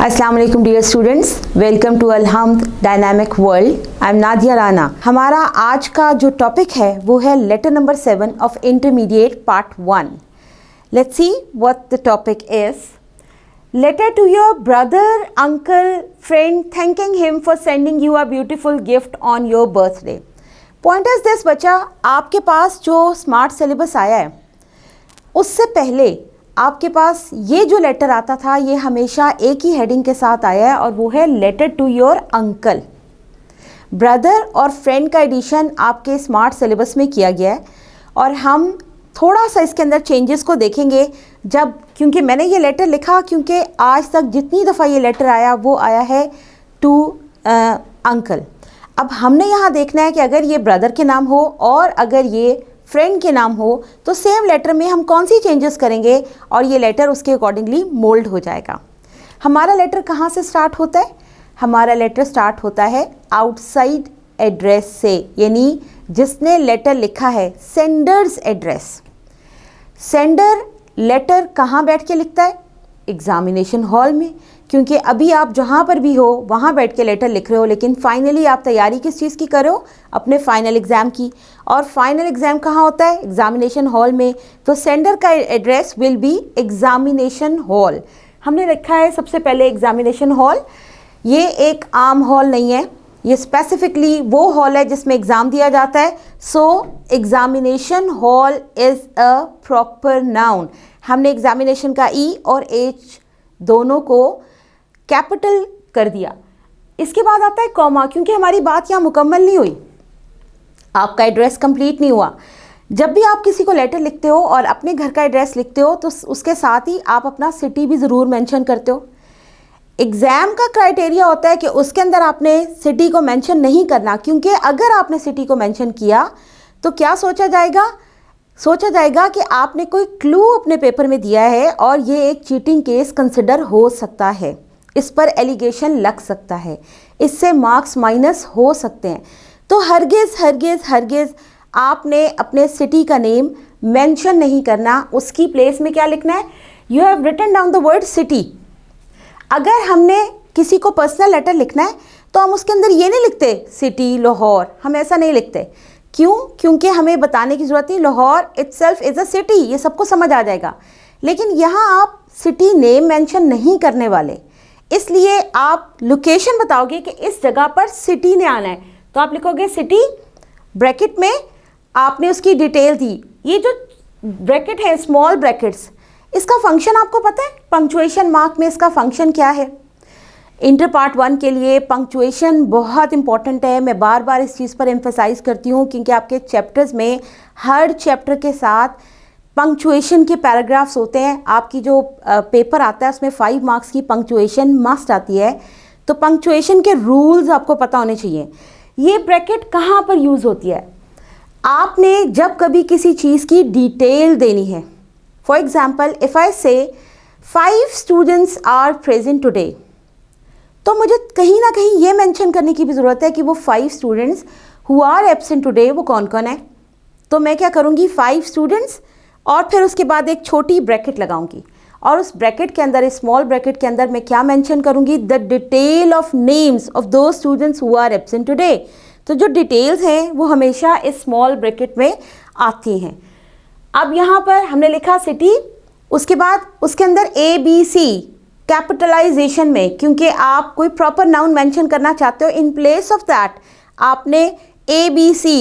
अस्सलाम वालेकुम dear students, welcome to Alhamd Dynamic World. I am Nadia Rana. हमारा आज का जो टॉपिक है वो है letter number 7 of intermediate part 1। Let's see what the topic is. Letter to your brother, uncle, friend thanking him for sending you a beautiful gift on your birthday. Point is this बच्चा, आपके पास जो smart syllabus आया है उससे पहले आपके पास ये जो लेटर आता था ये हमेशा एक ही हेडिंग के साथ आया है और वो है letter to your uncle. Brother और फ्रेंड का एडिशन आपके स्मार्ट सिलेबस में किया गया है और हम थोड़ा सा इसके अंदर चेंजेस को देखेंगे जब, क्योंकि मैंने ये लेटर लिखा क्योंकि आज तक जितनी दफ़ा ये लेटर आया वो आया है टू अंकल। अब हमने यहाँ देखना है कि अगर ये ब्रदर के नाम हो और अगर ये फ्रेंड के नाम हो तो सेम लेटर में हम कौन सी चेंजेस करेंगे और ये लेटर उसके अकॉर्डिंगली मोल्ड हो जाएगा। हमारा लेटर कहाँ से स्टार्ट होता है? हमारा लेटर स्टार्ट होता है आउटसाइड एड्रेस से, यानी जिसने लेटर लिखा है सेंडर्स एड्रेस। सेंडर लेटर कहाँ बैठ के लिखता है? एग्जामिनेशन हॉल में, क्योंकि अभी आप जहाँ पर भी हो वहाँ बैठ के लेटर लिख रहे हो, लेकिन फाइनली आप तैयारी किस चीज़ की कर रहे हो? अपने फाइनल एग्ज़ाम की। और फाइनल एग्ज़ाम कहाँ होता है? एग्जामिनेशन हॉल में। तो सेंडर का address will be examination hall. हमने लिखा है सबसे पहले एग्जामिनेशन हॉल। ये एक आम हॉल नहीं है, ये स्पेसिफिकली वो हॉल है जिसमें एग्ज़ाम दिया जाता है। सो examination hall is a proper noun. हमने एग्जामिनेशन का ई और एच दोनों को कैपिटल कर दिया। इसके बाद आता है कॉमा, क्योंकि हमारी बात यहाँ मुकम्मल नहीं हुई, आपका एड्रेस कंप्लीट नहीं हुआ। जब भी आप किसी को लेटर लिखते हो और अपने घर का एड्रेस लिखते हो तो उसके साथ ही आप अपना सिटी भी ज़रूर मेंशन करते हो। एग्ज़ाम का क्राइटेरिया होता है कि उसके अंदर आपने सिटी को मेंशन नहीं करना, क्योंकि अगर आपने सिटी को मेंशन किया तो क्या सोचा जाएगा? सोचा जाएगा कि आपने कोई क्लू अपने पेपर में दिया है और ये एक चीटिंग केस कंसिडर हो सकता है, इस पर एलिगेशन लग सकता है, इससे मार्क्स माइनस हो सकते हैं। तो हरगिज़ हरगिज़ हरगिज़ आपने अपने सिटी का नेम मेंशन नहीं करना। उसकी प्लेस में क्या लिखना है? You have written down the word city. अगर हमने किसी को पर्सनल लेटर लिखना है तो हम उसके अंदर ये नहीं लिखते सिटी लाहौर, हम ऐसा नहीं लिखते। क्यों? क्योंकि हमें बताने की ज़रूरत नहीं, Lahore itself is a city, ये सबको समझ आ जाएगा। लेकिन यहाँ आप सिटी नेम मेंशन नहीं करने वाले, इसलिए आप लोकेशन बताओगे कि इस जगह पर सिटी ने आना है, तो आप लिखोगे सिटी, ब्रैकेट में आपने उसकी डिटेल दी। ये जो ब्रैकेट है स्मॉल ब्रैकेट्स, इसका फंक्शन आपको पता है? पंक्चुएशन मार्क में इसका फंक्शन क्या है? इंटर पार्ट 1 के लिए पंक्चुएशन बहुत इंपॉर्टेंट है। मैं बार बार इस चीज़ पर एम्फेसाइज करती हूँ क्योंकि आपके चैप्टर्स में हर चैप्टर के साथ पंक्चुएशन के पैराग्राफ्स होते हैं। आपकी जो पेपर आता है उसमें 5 मार्क्स की पंक्चुएशन मस्ट आती है, तो पंक्चुएशन के रूल्स आपको पता होने चाहिए। ये ब्रैकेट कहाँ पर यूज़ होती है? आपने जब कभी किसी चीज़ की डिटेल देनी है, फॉर एग्जाम्पल इफ़ आई से 5 स्टूडेंट्स आर प्रेजेंट टुडे, तो मुझे कहीं ना कहीं ये मेंशन करने की भी ज़रूरत है कि वो 5 students who are absent today वो कौन कौन है। तो मैं क्या करूँगी? 5 स्टूडेंट्स और फिर उसके बाद एक छोटी ब्रैकेट लगाऊंगी और उस ब्रैकेट के अंदर, इस स्मॉल ब्रैकेट के अंदर मैं क्या मेंशन करूँगी? The detail of names of दो students who are absent today. तो जो डिटेल्स हैं वो हमेशा इस स्मॉल ब्रैकेट में आती हैं। अब यहाँ पर हमने लिखा सिटी, उसके बाद उसके अंदर ABC कैपिटलाइजेशन में, क्योंकि आप कोई प्रॉपर नाउन मेंशन करना चाहते हो, इन प्लेस ऑफ दैट आपने ABC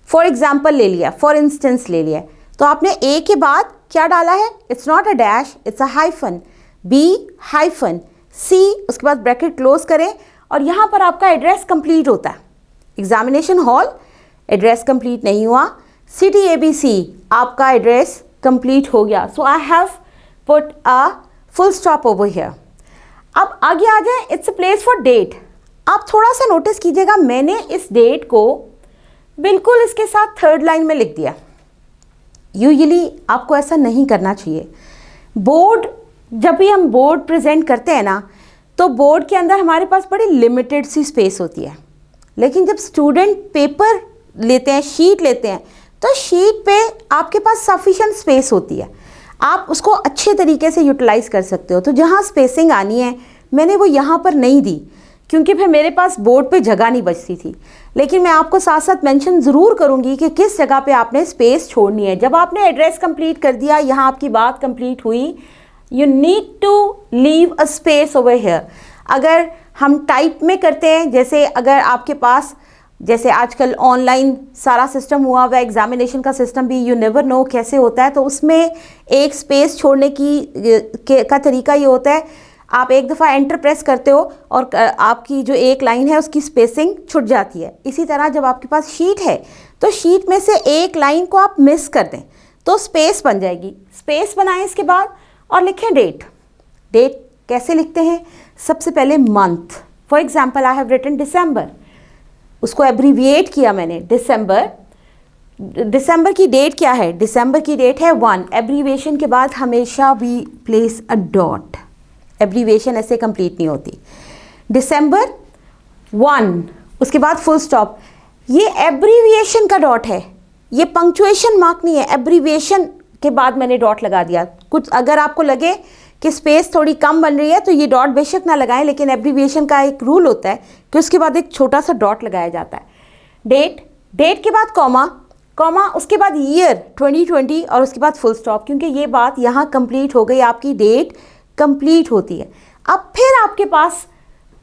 फॉर एग्जाम्पल ले लिया, फॉर इंस्टेंस ले लिया, तो आपने A के बाद क्या डाला है? It's not a dash, it's a hyphen, B hyphen C, उसके बाद ब्रैकेट क्लोज करें और यहाँ पर आपका एड्रेस कंप्लीट होता है। एग्जामिनेशन हॉल एड्रेस कंप्लीट नहीं हुआ, सिटी ABC आपका एड्रेस कंप्लीट हो गया। So I have put a full stop over here. अब आगे आ जाए, it's a place for date. आप थोड़ा सा नोटिस कीजिएगा, मैंने इस डेट को बिल्कुल इसके साथ थर्ड लाइन में लिख दिया। यूजुअली आपको ऐसा नहीं करना चाहिए। बोर्ड, जब भी हम बोर्ड प्रेजेंट करते हैं ना, तो बोर्ड के अंदर हमारे पास बड़ी लिमिटेड सी स्पेस होती है, लेकिन जब स्टूडेंट पेपर लेते हैं, शीट लेते हैं, तो शीट पे आपके पास सफिशिएंट स्पेस होती है, आप उसको अच्छे तरीके से यूटिलाइज़ कर सकते हो। तो जहाँ स्पेसिंग आनी है मैंने वो यहाँ पर नहीं दी क्योंकि फिर मेरे पास बोर्ड पे जगह नहीं बचती थी। लेकिन मैं आपको साथ साथ मेंशन ज़रूर करूँगी कि किस जगह पे आपने स्पेस छोड़नी है। जब आपने एड्रेस कंप्लीट कर दिया, यहाँ आपकी बात कंप्लीट हुई, you need to leave a space over here. अगर हम टाइप में करते हैं, जैसे अगर आपके पास, जैसे आजकल ऑनलाइन सारा सिस्टम हुआ हुआ है, एग्जामिनेशन का सिस्टम भी, यू नेवर नो कैसे होता है, तो उसमें एक स्पेस छोड़ने का तरीका ये होता है, आप एक दफ़ा एंटर प्रेस करते हो और आपकी जो एक लाइन है उसकी स्पेसिंग छूट जाती है। इसी तरह जब आपके पास शीट है तो शीट में से एक लाइन को आप मिस कर दें तो स्पेस बन जाएगी। स्पेस बनाएं इसके बाद और लिखें डेट। डेट कैसे लिखते हैं? सबसे पहले month, for example I have written December, उसको एब्रीविएट किया मैंने दिसंबर। दिसंबर की डेट क्या है? दिसंबर की डेट है 1। एब्रीविएशन के बाद हमेशा we place a dot, abbreviation ऐसे कंप्लीट नहीं होती। दिसंबर 1, उसके बाद फुल स्टॉप। ये एब्रीविएशन का डॉट है, ये पंक्चुएशन मार्क नहीं है। एब्रीविएशन के बाद मैंने डॉट लगा दिया। कुछ अगर आपको लगे कि स्पेस थोड़ी कम बन रही है तो ये डॉट बेशक ना लगाएं, लेकिन एब्रीविएशन का एक रूल होता है कि उसके बाद एक छोटा सा डॉट लगाया जाता है। डेट, डेट के बाद कॉमा, कॉमा, उसके बाद ईयर 2020 और उसके बाद फुल स्टॉप, क्योंकि ये बात यहाँ कंप्लीट हो गई, आपकी डेट कंप्लीट होती है। अब फिर आपके पास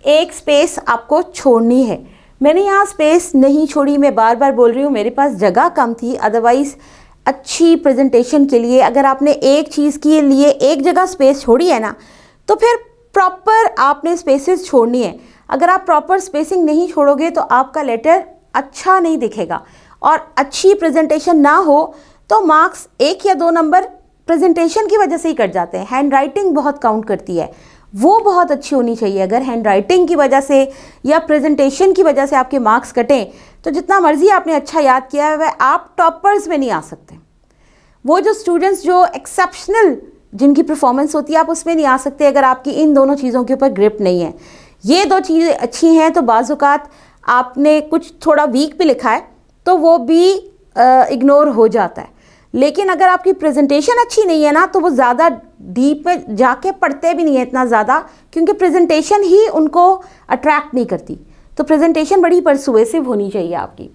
एक स्पेस आपको छोड़नी है। मैंने यहाँ स्पेस नहीं छोड़ी, मैं बार बार बोल रही हूँ, मेरे पास जगह कम थी। अदरवाइज़ अच्छी प्रेजेंटेशन के लिए अगर आपने एक चीज़ के लिए एक जगह स्पेस छोड़ी है ना, तो फिर प्रॉपर आपने स्पेसेस छोड़नी है। अगर आप प्रॉपर स्पेसिंग नहीं छोड़ोगे तो आपका लेटर अच्छा नहीं दिखेगा, और अच्छी प्रेजेंटेशन ना हो तो मार्क्स 1 या 2 नंबर प्रेजेंटेशन की वजह से ही कट जाते हैं। हैंड राइटिंग बहुत काउंट करती है, वो बहुत अच्छी होनी चाहिए। अगर हैंड राइटिंग की वजह से या प्रेजेंटेशन की वजह से आपके मार्क्स कटें तो जितना मर्जी आपने अच्छा याद किया है वह आप टॉपर्स में नहीं आ सकते। वो जो स्टूडेंट्स जो एक्सेप्शनल जिनकी परफॉर्मेंस होती है आप उसमें नहीं आ सकते अगर आपकी इन दोनों चीज़ों के ऊपर ग्रिप नहीं है। ये 2 चीज़ें अच्छी हैं तो बाज़-औक़ात आपने कुछ थोड़ा वीक भी लिखा है तो वो भी इग्नोर हो जाता है। लेकिन अगर आपकी प्रेजेंटेशन अच्छी नहीं है ना तो वो ज़्यादा डीप में जाके पढ़ते भी नहीं है इतना ज़्यादा, क्योंकि प्रेजेंटेशन ही उनको अट्रैक्ट नहीं करती। तो प्रेजेंटेशन बड़ी परसुएसिव होनी चाहिए आपकी।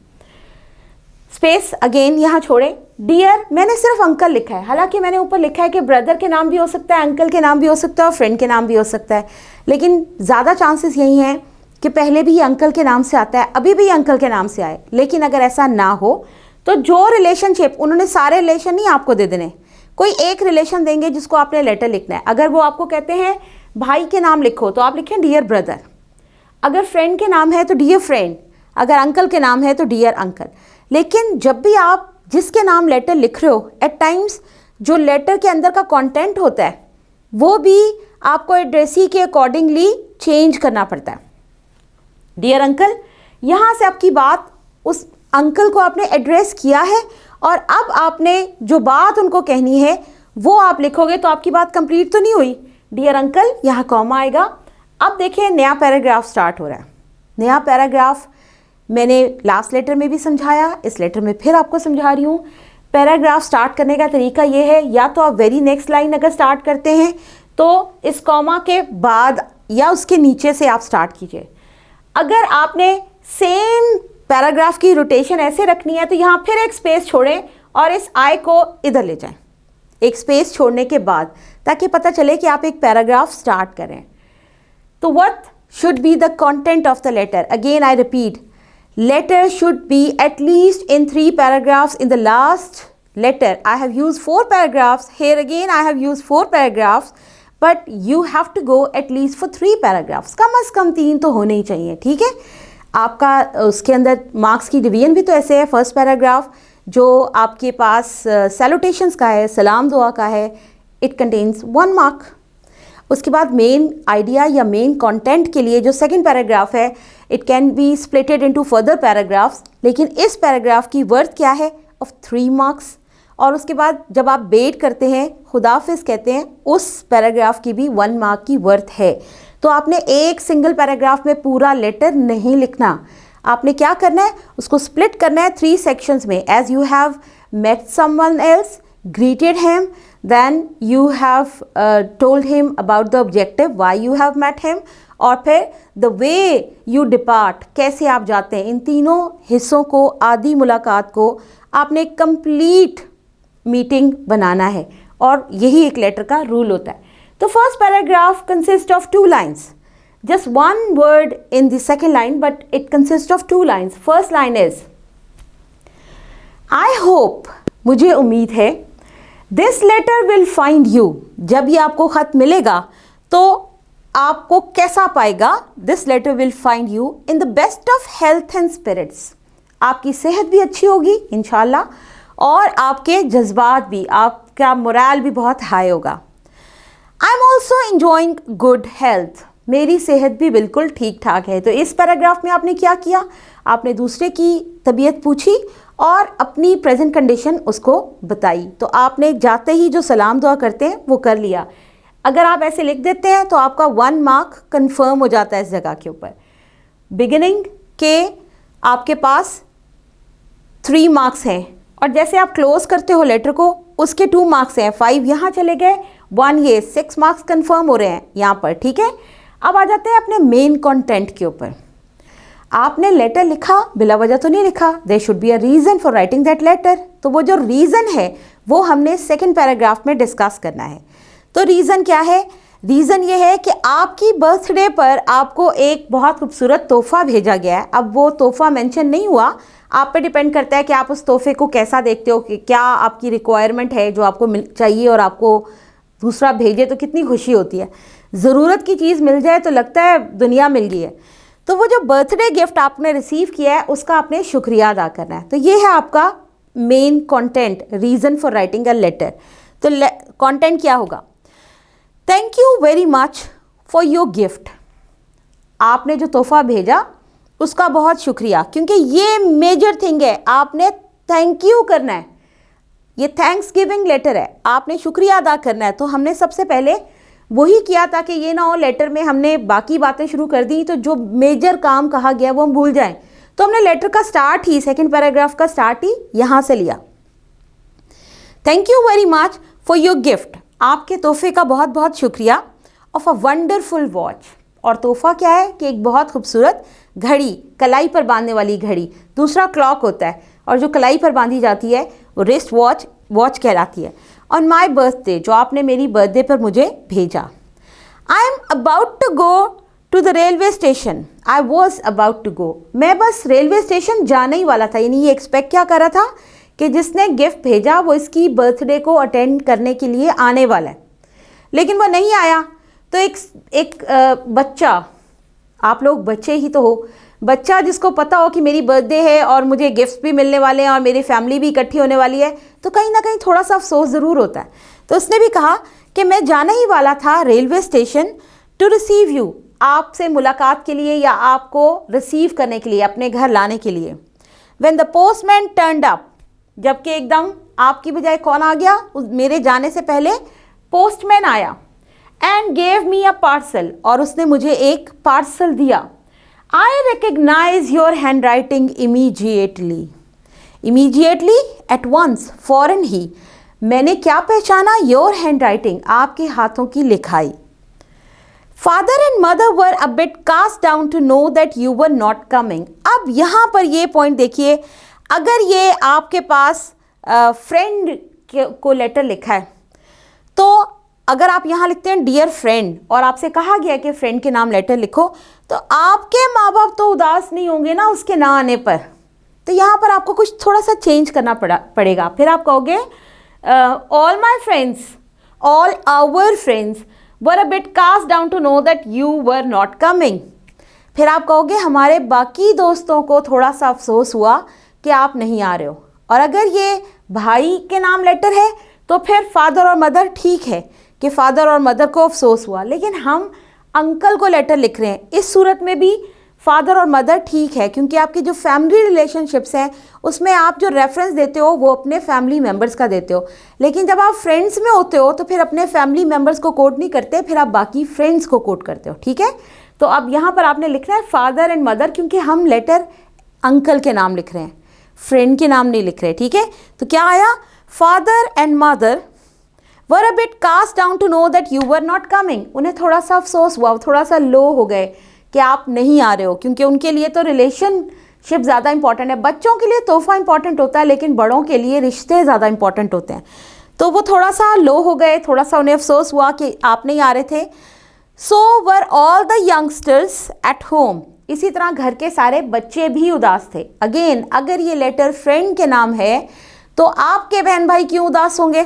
स्पेस अगेन यहाँ छोड़ें। डियर, मैंने सिर्फ अंकल लिखा है, हालांकि मैंने ऊपर लिखा है कि ब्रदर के नाम भी हो सकता है, अंकल के नाम भी हो सकता है और फ्रेंड के नाम भी हो सकता है, लेकिन ज़्यादा चांसेस यही हैं कि पहले भी अंकल के नाम से आता है, अभी भी अंकल के नाम से आए। लेकिन अगर ऐसा ना हो तो जो रिलेशनशिप, उन्होंने सारे रिलेशन नहीं आपको दे देने, कोई एक रिलेशन देंगे जिसको आपने लेटर लिखना है। अगर वो आपको कहते हैं भाई के नाम लिखो तो आप लिखें डियर ब्रदर, अगर फ्रेंड के नाम है तो डियर फ्रेंड, अगर अंकल के नाम है तो डियर अंकल। लेकिन जब भी आप जिसके नाम लेटर लिख रहे हो, एट टाइम्स जो लेटर के अंदर का कंटेंट होता है वो भी आपको एड्रेसी के अकॉर्डिंगली चेंज करना पड़ता है। डियर अंकल, यहाँ से आपकी बात, उस अंकल को आपने एड्रेस किया है और अब आपने जो बात उनको कहनी है वो आप लिखोगे तो आपकी बात कंप्लीट तो नहीं हुई। डियर अंकल, यहाँ कॉमा आएगा। अब देखिए नया पैराग्राफ स्टार्ट हो रहा है। नया पैराग्राफ मैंने लास्ट लेटर में भी समझाया, इस लेटर में फिर आपको समझा रही हूँ। पैराग्राफ स्टार्ट करने का तरीका ये है, या तो आप वेरी नेक्स्ट लाइन अगर स्टार्ट करते हैं तो इस कॉमा के बाद या उसके नीचे से आप स्टार्ट कीजिए। अगर आपने सेम पैराग्राफ की रोटेशन ऐसे रखनी है तो यहाँ फिर एक स्पेस छोड़ें और इस आई को इधर ले जाएं, एक स्पेस छोड़ने के बाद, ताकि पता चले कि आप एक पैराग्राफ स्टार्ट करें। तो what should be the content of the letter? Again I repeat, letter should be at least in 3 paragraphs. In the last letter I have used 4 paragraphs, here again I have used 4 paragraphs, but you have to go at least for 3 paragraphs. कम से कम 3 तो होने ही चाहिए, ठीक है। आपका उसके अंदर marks की डिवीजन भी तो ऐसे है। फर्स्ट पैराग्राफ जो आपके पास सैल्यूटेशंस का है, सलाम दुआ का है, इट कंटेन्स 1 मार्क। उसके बाद मेन आइडिया या मेन कंटेंट के लिए जो सेकंड पैराग्राफ है, it can be splitted into further paragraphs, लेकिन इस पैराग्राफ की वर्थ क्या है? Of 3 marks. और उसके बाद जब आप बेट करते हैं, खुदाफिज कहते हैं, उस पैराग्राफ की भी 1 मार्क की वर्थ है। तो आपने एक सिंगल पैराग्राफ में पूरा लेटर नहीं लिखना, आपने क्या करना है, उसको स्प्लिट करना है 3 सेक्शंस में। As you have met someone else, greeted him, then you have told him about the objective, why you have met him, और फिर the way you depart, कैसे आप जाते हैं। इन तीनों हिस्सों को, आधी मुलाकात को आपने कंप्लीट मीटिंग बनाना है, और यही एक लेटर का रूल होता है। तो first paragraph consist of 2 lines, just one word in the second line, but it consists of 2 lines. First line is, I hope, मुझे उम्मीद है, this letter will find you, जब ये आपको ख़त मिलेगा तो आपको कैसा पाएगा, this letter will find you in the best of health and spirits, आपकी सेहत भी अच्छी होगी इंशाल्लाह, और आपके जज्बात भी, आपका मोरल भी बहुत हाई होगा। I am also enjoying good health, मेरी सेहत भी बिल्कुल ठीक ठाक है। तो इस पैराग्राफ में आपने क्या किया, आपने दूसरे की तबीयत पूछी और अपनी प्रेजेंट कंडीशन उसको बताई। तो आपने जाते ही जो सलाम दुआ करते हैं वो कर लिया। अगर आप ऐसे लिख देते हैं तो आपका 1 मार्क कंफर्म हो जाता है इस जगह के ऊपर। बिगिनिंग के आपके पास 3 मार्क्स हैं, और जैसे आप क्लोज करते हो लेटर को उसके 2 मार्क्स हैं, 5 यहाँ चले गए, 1 ये, 6 मार्क्स कंफर्म हो रहे हैं यहाँ पर, ठीक है। अब आ जाते हैं अपने मेन कंटेंट के ऊपर। आपने लेटर लिखा, बिला वजह तो नहीं लिखा, there should be a reason for writing that letter. तो वो जो रीज़न है वो हमने सेकंड पैराग्राफ में डिस्कस करना है। तो रीज़न क्या है, रीज़न ये है कि आपकी बर्थडे पर आपको एक बहुत खूबसूरत तोहफ़ा भेजा गया है। अब वो तोहफ़ा मेंशन नहीं हुआ, आप पे डिपेंड करता है कि आप उस तोहफे को कैसा देखते हो, कि क्या आपकी रिक्वायरमेंट है जो आपको चाहिए और आपको दूसरा भेजे तो कितनी खुशी होती है। ज़रूरत की चीज़ मिल जाए तो लगता है दुनिया मिल गई है। तो वो जो बर्थडे गिफ्ट आपने रिसीव किया है उसका आपने शुक्रिया अदा करना है। तो ये है आपका main content, reason for writing a letter. तो कंटेंट क्या होगा, thank you very much for your gift, आपने जो तोहफ़ा भेजा उसका बहुत शुक्रिया, क्योंकि ये मेजर थिंग है, आपने थैंक यू करना है। ये थैंक्स गिविंग लेटर है, आपने शुक्रिया अदा करना है। तो हमने सबसे पहले वही किया ताकि ये ना हो लेटर में हमने बाकी बातें शुरू कर दी तो जो मेजर काम कहा गया वो हम भूल जाएं। तो हमने लेटर का स्टार्ट ही, सेकंड पैराग्राफ का स्टार्ट ही यहाँ से लिया। Thank you very much for your gift, आपके तोहफे का बहुत बहुत शुक्रिया। ऑफ अ वंडरफुल वॉच, और तोहफ़ा क्या है कि एक बहुत खूबसूरत घड़ी, कलाई पर बांधने वाली घड़ी। दूसरा क्लॉक होता है, और जो कलाई पर बांधी जाती है वो रिस्ट वॉच कहलाती है। ऑन माई बर्थडे, जो आपने मेरी बर्थडे पर मुझे भेजा। I am about to go to the railway station, I was about to go, मैं बस रेलवे स्टेशन जाने ही वाला था। यानी ये एक्सपेक्ट क्या कर रहा था कि जिसने गिफ्ट भेजा वो इसकी बर्थडे को अटेंड करने के लिए आने वाला है, लेकिन वो नहीं आया। तो एक बच्चा, आप लोग बच्चे ही तो हो, बच्चा जिसको पता हो कि मेरी बर्थडे है और मुझे गिफ्ट्स भी मिलने वाले हैं और मेरी फैमिली भी इकट्ठी होने वाली है, तो कहीं ना कहीं थोड़ा सा अफसोस ज़रूर होता है। तो उसने भी कहा कि मैं जाने ही वाला था railway station to receive you, आपसे मुलाकात के लिए या आपको रिसीव करने के लिए, अपने घर लाने के लिए। When the postman turned up, जबकि एकदम आपकी बजाय कौन आ गया, मेरे जाने से पहले पोस्टमैन आया। And gave me a parcel, और उसने मुझे एक पार्सल दिया। I recognise your hand writing immediately, immediately, at once, फौरन ही। मैंने क्या पहचाना, योर हैंड राइटिंग, आपके हाथों की लिखाई। Father and mother were a bit cast down to know that you were not coming. अब यहाँ पर ये पॉइंट देखिए, अगर ये आपके पास फ्रेंड को लेटर लिखा है, तो अगर आप यहाँ लिखते हैं डियर फ्रेंड और आपसे कहा गया कि फ्रेंड के नाम लेटर लिखो, तो आपके माँ बाप तो उदास नहीं होंगे ना उसके ना आने पर। तो यहाँ पर आपको कुछ थोड़ा सा चेंज करना पड़ेगा। फिर आप कहोगे all my friends, all our friends were a bit cast down to know that you were not coming. फिर आप कहोगे हमारे बाकी दोस्तों को थोड़ा सा अफसोस हुआ कि आप नहीं आ रहे हो। और अगर ये भाई के नाम लेटर है तो फिर फादर और मदर, ठीक है कि फादर और मदर को अफसोस हुआ, लेकिन हम अंकल को लेटर लिख रहे हैं, इस सूरत में भी फादर और मदर ठीक है, क्योंकि आपकी जो फैमिली रिलेशनशिप्स हैं उसमें आप जो रेफरेंस देते हो वो अपने फैमिली मेम्बर्स का देते हो। लेकिन जब आप फ्रेंड्स में होते हो तो फिर अपने फैमिली मेम्बर्स को कोट नहीं करते, फिर आप बाकी फ्रेंड्स को कोट करते हो, ठीक है। तो अब यहाँ पर आपने लिखना है फादर एंड मदर, क्योंकि हम लेटर अंकल के नाम लिख रहे हैं, फ्रेंड के नाम नहीं लिख रहे, ठीक है। तो क्या आया, father and mother were a bit cast down to know that you were not coming. उन्हें थोड़ा सा अफसोस हुआ, थोड़ा सा लो हो गए कि आप नहीं आ रहे हो, क्योंकि उनके लिए तो रिलेशनशिप ज़्यादा इंपॉर्टेंट है। बच्चों के लिए तोहफा इंपॉर्टेंट होता है, लेकिन बड़ों के लिए रिश्ते ज़्यादा इंपॉर्टेंट होते हैं। तो वो थोड़ा सा लो हो गए, थोड़ा सा उन्हें अफसोस हुआ कि आप नहीं आ रहे थे। So were all the youngsters at home. इसी तरह घर के सारे बच्चे भी उदास थे। अगेन, अगर ये लेटर फ्रेंड के नाम है तो आपके बहन भाई क्यों उदास होंगे?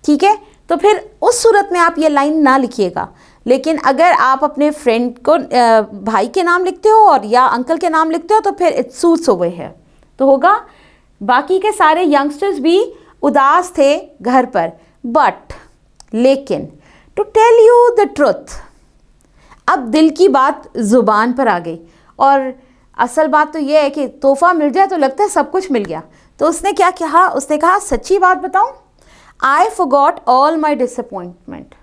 ठीक है, तो फिर उस सूरत में आप ये लाइन ना लिखिएगा। लेकिन अगर आप अपने फ्रेंड को भाई के नाम लिखते हो और या अंकल के नाम लिखते हो तो फिर इट सूट्स ओवर है, तो होगा बाकी के सारे यंगस्टर्स भी उदास थे घर पर। बट लेकिन to tell you the truth, अब दिल की बात ज़ुबान पर आ गई। और असल बात तो ये है कि तोहफा मिल जाए तो लगता है सब कुछ मिल गया। तो उसने क्या कहा? उसने कहा, सच्ची बात बताऊं, I forgot all my disappointment.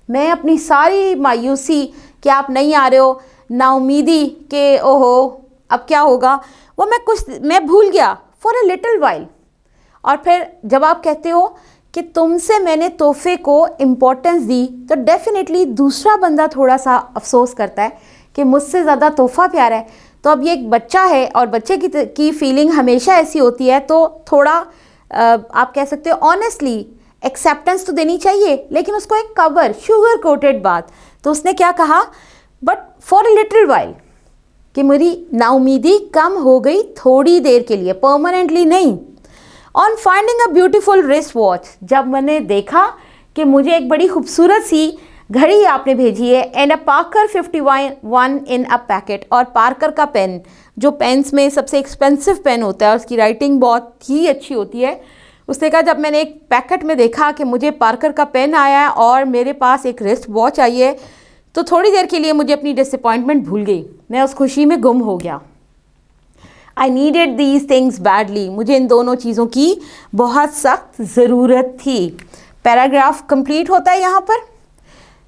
मैं अपनी सारी मायूसी कि आप नहीं आ रहे हो, नाउमीदी कि ओहो अब क्या होगा, वो मैं भूल गया फॉर अ लिटिल वाइल। और फिर जब आप कहते हो कि तुमसे मैंने तोहफे को इम्पोर्टेंस दी, तो डेफिनेटली दूसरा बंदा थोड़ा सा अफसोस करता है कि मुझसे ज़्यादा तोहफा प्यारा है। तो अब ये एक बच्चा है और बच्चे की फीलिंग हमेशा ऐसी होती है, तो थोड़ा आप कह सकते हो ऑनेस्टली एक्सेप्टेंस तो देनी चाहिए, लेकिन उसको एक कवर शुगर कोटेड बात। तो उसने क्या कहा, but for a little while, कि मेरी नाउमीदी कम हो गई थोड़ी देर के लिए, परमानेंटली नहीं। On finding a beautiful wrist watch, जब मैंने देखा कि मुझे एक बड़ी खूबसूरत सी घड़ी आपने भेजी है, and a Parker 51 in a packet, और पार्कर का पेन, जो पेन्स में सबसे एक्सपेंसिव पेन होता है, उसकी राइटिंग बहुत ही अच्छी होती है। उसने कहा, जब मैंने एक पैकेट में देखा कि मुझे पार्कर का पेन आया है और मेरे पास एक रिस्ट वॉच आई है, तो थोड़ी देर के लिए मुझे अपनी डिसअपॉइंटमेंट भूल गई, मैं उस खुशी में गुम हो गया। I needed these things badly, मुझे इन दोनों चीज़ों की बहुत सख्त ज़रूरत थी। पैराग्राफ कंप्लीट होता है यहाँ पर।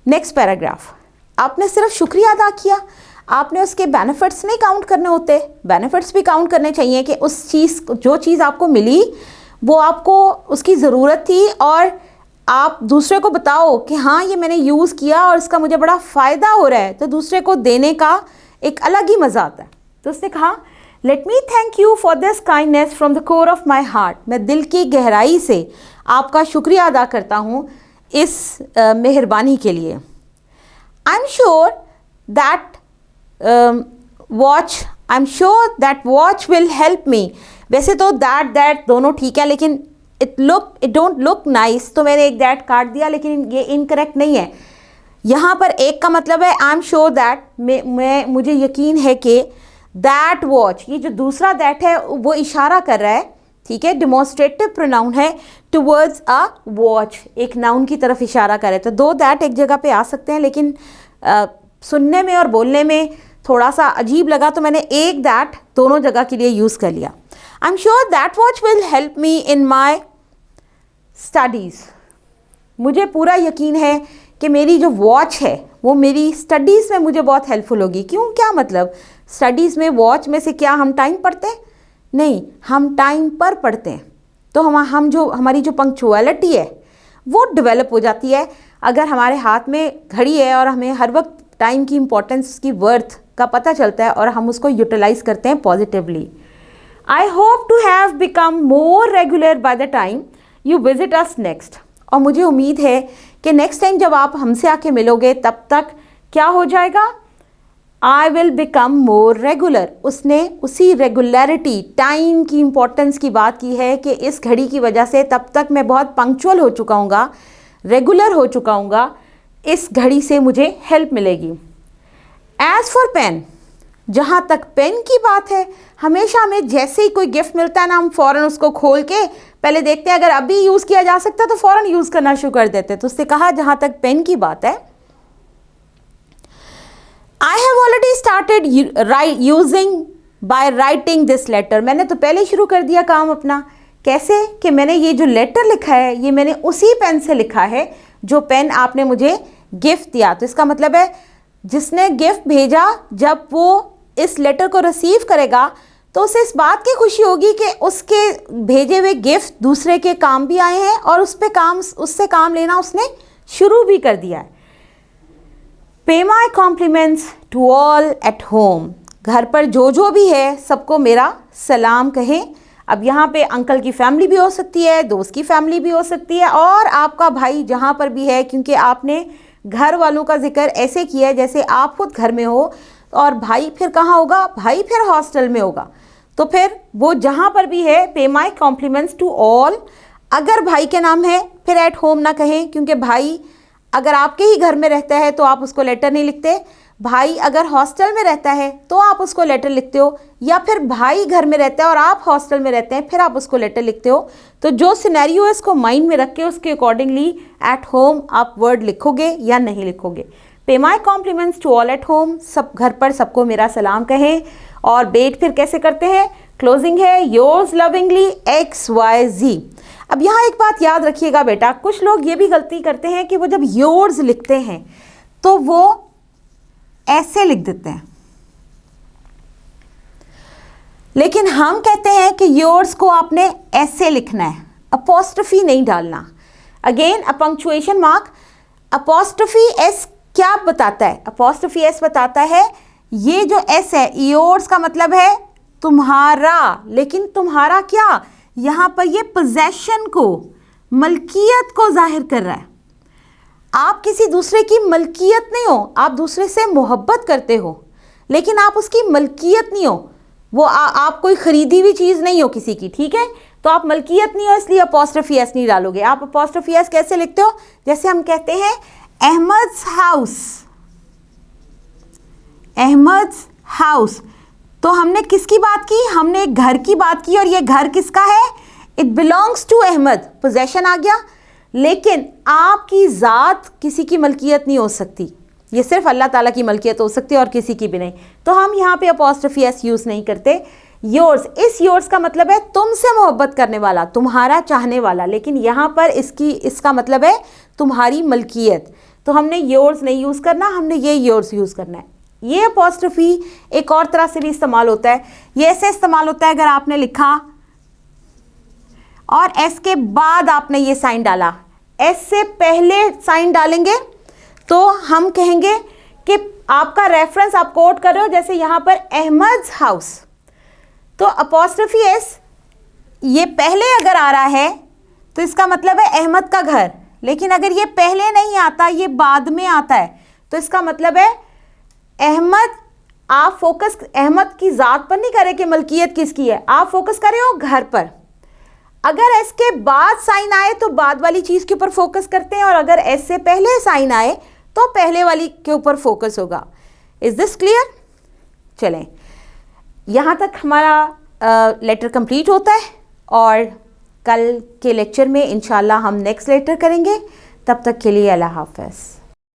नेक्स्ट पैराग्राफ, आपने सिर्फ शुक्रिया अदा किया, आपने उसके बेनिफिट्स नहीं काउंट करने होते। बेनिफिट्स भी काउंट करने चाहिए कि उस चीज़, जो चीज़ आपको मिली वो आपको उसकी ज़रूरत थी, और आप दूसरे को बताओ कि हाँ ये मैंने यूज़ किया और इसका मुझे बड़ा फ़ायदा हो रहा है, तो दूसरे को देने का एक अलग ही मज़ा आता है। तो उसने कहा, let me thank you for this kindness from the core of my heart. मैं दिल की गहराई से आपका शुक्रिया अदा करता हूँ इस मेहरबानी के लिए। I am sure that watch will help me. वैसे तो दैट दोनों ठीक है, लेकिन इट डोंट लुक नाइस, तो मैंने एक दैट काट दिया, लेकिन ये इनकरेक्ट नहीं है। यहाँ पर एक का मतलब है आई एम श्योर दैट, मुझे यकीन है कि दैट वॉच, ये जो दूसरा दैट है वो इशारा कर रहा है, ठीक है, डिमॉन्स्ट्रेटिव प्रोनाउन है टुवर्ड्स अ वॉच, एक नाउन की तरफ इशारा करे। तो दो दैट एक जगह पे आ सकते हैं, लेकिन सुनने में और बोलने में थोड़ा सा अजीब लगा, तो मैंने एक दैट दोनों जगह के लिए यूज़ कर लिया। I am sure that watch will help me in my studies. मुझे पूरा यकीन है कि मेरी जो वॉच है वो मेरी स्टडीज़ में मुझे बहुत हेल्पफुल होगी। क्यों, क्या मतलब? स्टडीज़ में वॉच में से क्या हम टाइम पढ़ते हैं? नहीं, हम टाइम पर पढ़ते हैं, तो हमारी जो पंक्चुअलिटी है वो डेवलप हो जाती है। अगर हमारे हाथ में घड़ी है और हमें हर वक्त टाइम की इम्पोर्टेंस की वर्थ का पता चलता है और हम उसको यूटिलाइज करते हैं positively. I hope to have become more regular by the time you visit us next. और मुझे उम्मीद है कि नेक्स्ट टाइम जब आप हमसे आके मिलोगे तब तक क्या हो जाएगा, I will become more regular. उसने उसी रेगुलरिटी, टाइम की इम्पोर्टेंस की बात की है कि इस घड़ी की वजह से तब तक मैं बहुत पंक्चुअल हो चुका हूँगा, रेगुलर हो चुका हूँगा, इस घड़ी से मुझे हेल्प मिलेगी। एज़ फॉर पेन, जहाँ तक पेन की बात है, हमेशा हमें जैसे ही कोई गिफ्ट मिलता है ना, हम फ़ौरन उसको खोल के पहले देखते हैं, अगर अभी यूज़ किया जा सकता है तो फ़ौरन यूज़ करना शुरू कर देते हैं। तो उससे कहा, जहाँ तक पेन की बात है, I have already started using by writing this letter. मैंने तो पहले शुरू कर दिया काम अपना। कैसे? कि मैंने ये जो लेटर लिखा है ये मैंने उसी पेन से लिखा है जो पेन आपने मुझे गिफ्ट दिया। तो इसका मतलब है जिसने गिफ्ट भेजा, जब वो इस लेटर को रिसीव करेगा तो उसे इस बात की खुशी होगी कि उसके भेजे हुए गिफ्ट दूसरे के काम भी आए हैं और उससे काम लेना उसने शुरू भी कर दिया है। Pay my compliments to all at home. घर पर जो भी है सबको मेरा सलाम कहें। अब यहाँ पे अंकल की फैमिली भी हो सकती है, दोस्त की फैमिली भी हो सकती है, और आपका भाई जहाँ पर भी है, क्योंकि आपने घर वालों का जिक्र ऐसे किया है जैसे आप खुद घर में हो, और भाई फिर कहाँ होगा? भाई फिर हॉस्टल में होगा। तो फिर वो जहाँ पर भी है, pay my compliments to all. अगर भाई के नाम है फिर एट होम ना कहें, क्योंकि भाई अगर आपके ही घर में रहता है तो आप उसको लेटर नहीं लिखते। भाई अगर हॉस्टल में रहता है तो आप उसको लेटर लिखते हो, या फिर भाई घर में रहता है और आप हॉस्टल में रहते हैं फिर आप उसको लेटर लिखते हो। तो जो सिनेरियो है इसको माइंड में रख के उसके अकॉर्डिंगली एट होम आप वर्ड लिखोगे या नहीं लिखोगे। Pay my compliments to all at home, सब घर पर सबको मेरा सलाम कहें। और बेट फिर कैसे करते हैं? क्लोजिंग है योर्स लविंगली XYZ। अब यहाँ एक बात याद रखिएगा बेटा, कुछ लोग ये भी गलती करते हैं कि वो जब योर्स लिखते हैं तो वो ऐसे लिख देते हैं, लेकिन हम कहते हैं कि योर्स को आपने ऐसे लिखना है, अपोस्ट्रोफी नहीं डालना। Again a punctuation mark. Apostrophe S क्या बताता है? अपोस्ट्रोफी एस बताता है ये जो एस है, योर्स का मतलब है तुम्हारा, लेकिन तुम्हारा क्या? यहाँ पर ये पोजेशन को, मलकियत को जाहिर कर रहा है। आप किसी दूसरे की मलकियत नहीं हो, आप दूसरे से मोहब्बत करते हो, लेकिन आप उसकी मलकियत नहीं हो। वो आप कोई खरीदी हुई चीज़ नहीं हो किसी की, ठीक है? तो आप मलकियत नहीं हो, इसलिए अपोस्ट्रोफी एस नहीं डालोगे। आप अपोस्ट्रोफी एस कैसे लिखते हो? जैसे हम कहते हैं अहमद्स हाउस, अहमद्स हाउस, तो हमने किसकी बात की? हमने एक घर की बात की, और ये घर किसका है? It belongs to Ahmad, possession आ गया। लेकिन आपकी ज़ात किसी की मलकियत नहीं हो सकती, ये सिर्फ अल्लाह ताला की मलकियत हो सकती है और किसी की भी नहीं। तो हम यहाँ पे अपोस्ट्रोफी एस यूज़ नहीं करते। योर्स, इस योर्स का मतलब है तुमसे मोहब्बत करने वाला, तुम्हारा चाहने वाला, लेकिन यहाँ पर इसका मतलब है तुम्हारी मलकियत। तो हमने योर्स नहीं यूज़ करना, हमने ये योर्स यूज़ करना है। ये अपोस्ट्रोफी एक और तरह से भी इस्तेमाल होता है। ये ऐसे इस्तेमाल होता है अगर आपने लिखा और एस के बाद आपने ये साइन डाला, एस से पहले साइन डालेंगे तो हम कहेंगे कि आपका रेफरेंस आप कोट कर रहे हो, जैसे यहाँ पर अहमद्स हाउस, तो अपोस्ट्रोफी एस ये पहले अगर आ रहा है तो इसका मतलब है अहमद का घर। लेकिन अगर ये पहले नहीं आता, ये बाद में आता है, तो इसका मतलब है अहमद। आप फोकस अहमद की ज़ात पर नहीं करे कि मलकियत किसकी है, आप फोकस कर रहे हो घर पर। अगर एस के बाद साइन आए तो बाद वाली चीज़ के ऊपर फोकस करते हैं, और अगर एस से पहले साइन आए तो पहले वाली के ऊपर फोकस होगा। Is this clear? चलें, यहाँ तक हमारा लेटर कंप्लीट होता है, और कल के लेक्चर में इंशाल्लाह हम नेक्स्ट लेटर करेंगे। तब तक के लिए अल्लाह हाफ़िज़।